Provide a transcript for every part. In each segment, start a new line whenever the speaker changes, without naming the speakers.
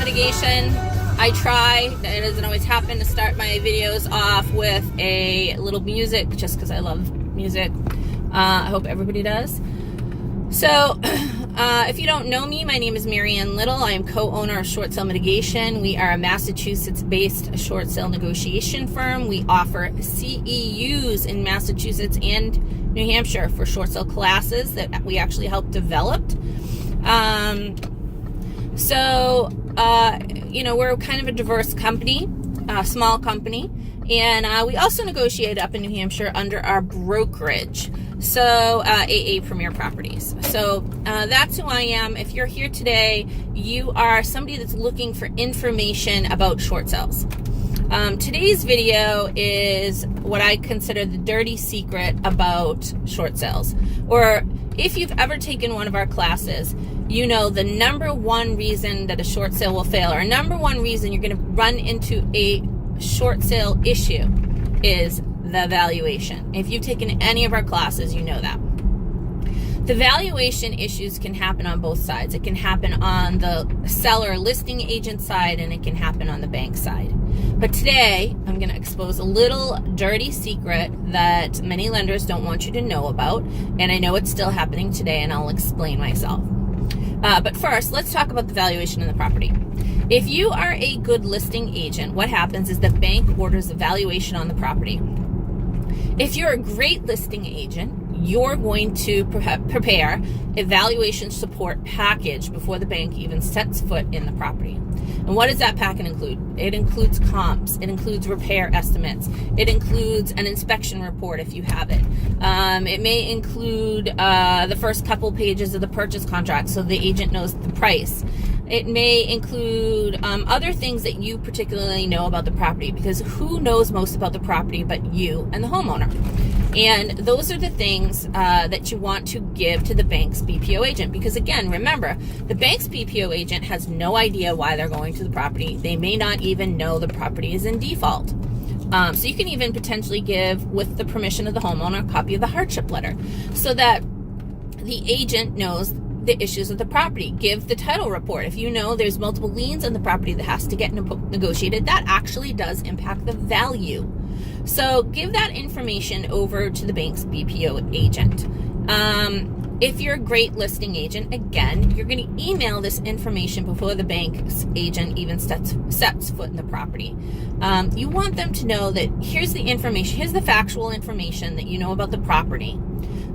mitigation. I try, it doesn't always happen, to start my videos off with a little music, just because I love music. I hope everybody does. So, if you don't know me, my name is Maryann Little. I am co-owner of Short Sale Mitigation. We are a Massachusetts-based short sale negotiation firm. We offer CEUs in Massachusetts and New Hampshire for short sale classes that we actually helped develop. We're kind of a diverse company, small company, and we also negotiate up in New Hampshire under our brokerage, so AA Premier Properties. So that's who I am. If you're here today, you are somebody that's looking for information about short sales. Today's video is what I consider the dirty secret about short sales. Or if you've ever taken one of our classes, you know the number one reason that a short sale will fail, or number one reason you're going to run into a short sale issue, is the valuation. If you've taken any of our classes, you know that. The valuation issues can happen on both sides. It can happen on the seller listing agent side, and it can happen on the bank side. But today, I'm going to expose a little dirty secret that many lenders don't want you to know about, and I know it's still happening today, and I'll explain myself. But first, let's talk about the valuation of the property. If you are a good listing agent, what happens is the bank orders a valuation on the property. If you're a great listing agent, you're going to prepare a valuation support package before the bank even sets foot in the property. And what does that packet include? It includes comps, it includes repair estimates, it includes an inspection report if you have it. It may include the first couple pages of the purchase contract so the agent knows the price. It may include other things that you particularly know about the property, because who knows most about the property but you and the homeowner? And those are the things that you want to give to the bank's BPO agent, because again, remember, the bank's BPO agent has no idea why they're going to the property. They may not even know the property is in default. So you can even potentially give, with the permission of the homeowner, a copy of the hardship letter so that the agent knows the issues of the property. Give the title report. If you know there's multiple liens on the property that has to get negotiated, that actually does impact the value. So give that information over to the bank's BPO agent. If you're a great listing agent, again, you're going to email this information before the bank's agent even sets foot in the property. You want them to know that here's the information, here's the factual information that you know about the property.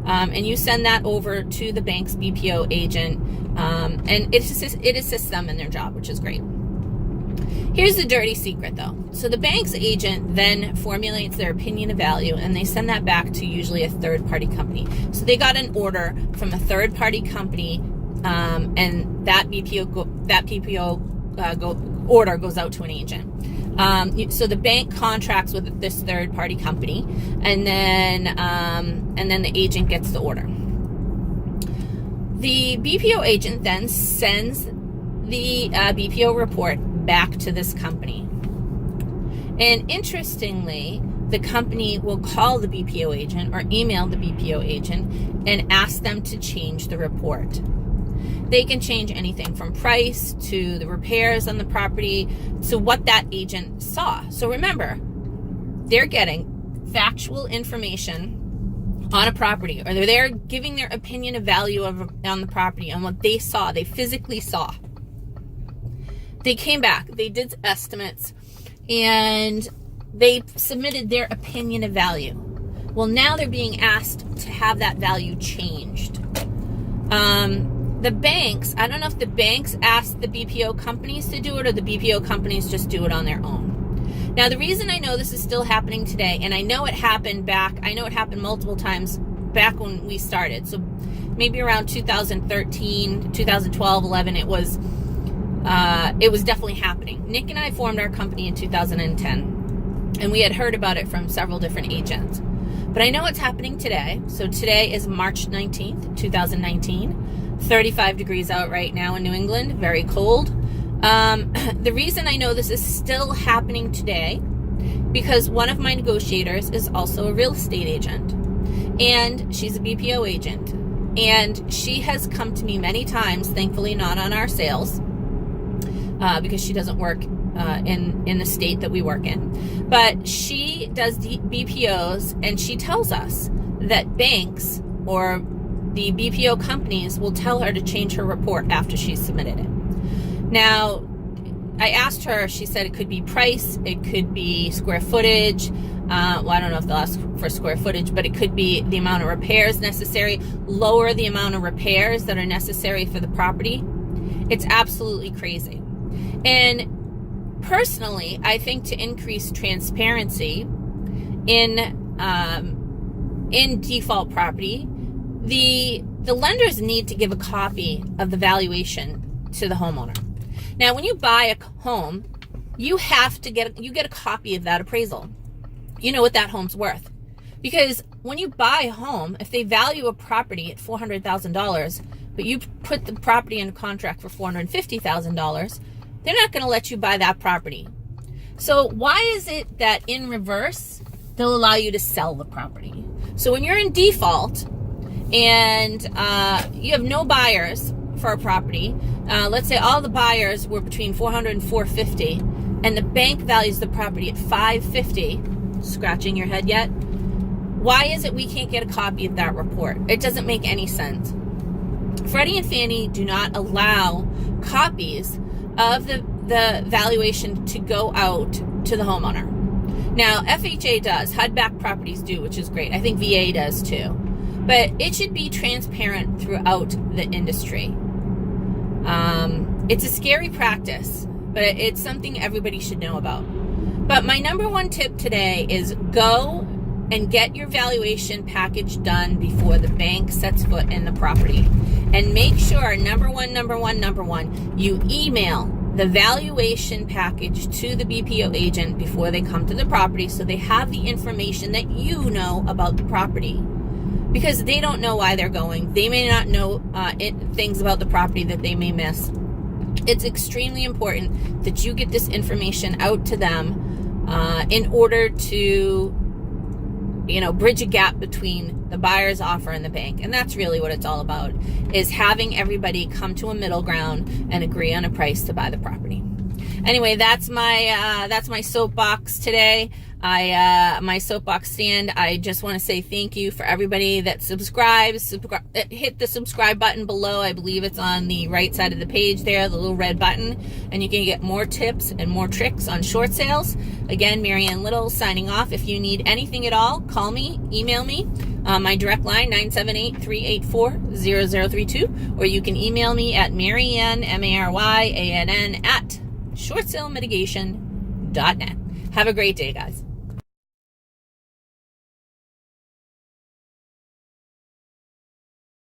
And you send that over to the bank's BPO agent, and it assists them in their job, which is great. Here's the dirty secret, though. So the bank's agent then formulates their opinion of value, and they send that back to usually a third-party company. So they got an order from a third-party company, and that order goes out to an agent. So the bank contracts with this third-party company, and then the agent gets the order. The BPO agent then sends the BPO report back to this company. And interestingly, the company will call the BPO agent or email the BPO agent and ask them to change the report. They can change anything from price to the repairs on the property to what that agent saw. So remember, they're getting factual information on a property, or they're giving their opinion of value on the property, on what they saw, they physically saw. They came back, they did estimates, and they submitted their opinion of value. Well, now they're being asked to have that value changed. The banks, I don't know if the banks ask the BPO companies to do it or the BPO companies just do it on their own. Now, the reason I know this is still happening today, and I know it happened multiple times back when we started. So maybe around 2013, 2012, 11, it was definitely happening. Nick and I formed our company in 2010, and we had heard about it from several different agents. But I know it's happening today. So today is March 19th, 2019. 35 degrees out right now in New England, very cold. The reason I know this is still happening today, because one of my negotiators is also a real estate agent, and she's a BPO agent, and she has come to me many times, thankfully not on our sales, because she doesn't work in the state that we work in. But she does the BPOs, and she tells us that banks or the BPO companies will tell her to change her report after she's submitted it. Now, I asked her, she said it could be price, it could be square footage. Well, I don't know if they'll ask for square footage, but it could be the amount of repairs necessary, lower the amount of repairs that are necessary for the property. It's absolutely crazy. And personally, I think to increase transparency in default property, the lenders need to give a copy of the valuation to the homeowner. Now, when you buy a home, you get a copy of that appraisal. You know what that home's worth. Because when you buy a home, if they value a property at $400,000, but you put the property in a contract for $450,000, they're not going to let you buy that property. So why is it that in reverse, they'll allow you to sell the property? So when you're in default and you have no buyers for a property, let's say all the buyers were between $400,000 and $450,000, and the bank values the property at $550,000, scratching your head yet? Why is it we can't get a copy of that report? It doesn't make any sense. Freddie and Fannie do not allow copies of the valuation to go out to the homeowner. Now, FHA does, HUD-backed properties do, which is great. I think VA does too. But it should be transparent throughout the industry. It's a scary practice, but it's something everybody should know about. But my number one tip today is go and get your valuation package done before the bank sets foot in the property. And make sure, number one, you email the valuation package to the BPO agent before they come to the property, so they have the information that you know about the property. Because they don't know why they're going. They may not know things about the property that they may miss. It's extremely important that you get this information out to them in order to, bridge a gap between the buyer's offer and the bank. And that's really what it's all about, is having everybody come to a middle ground and agree on a price to buy the property. Anyway, that's my soapbox today. My soapbox stand. I just want to say thank you for everybody that subscribes. Hit the subscribe button below. I believe it's on the right side of the page there, the little red button, and you can get more tips and more tricks on short sales. Again, Maryann Little signing off. If you need anything at all, call me, email me. My direct line, 978-384-0032, or you can email me at Maryann, MARYANN, at shortsale mitigation.net. Have a great day, guys.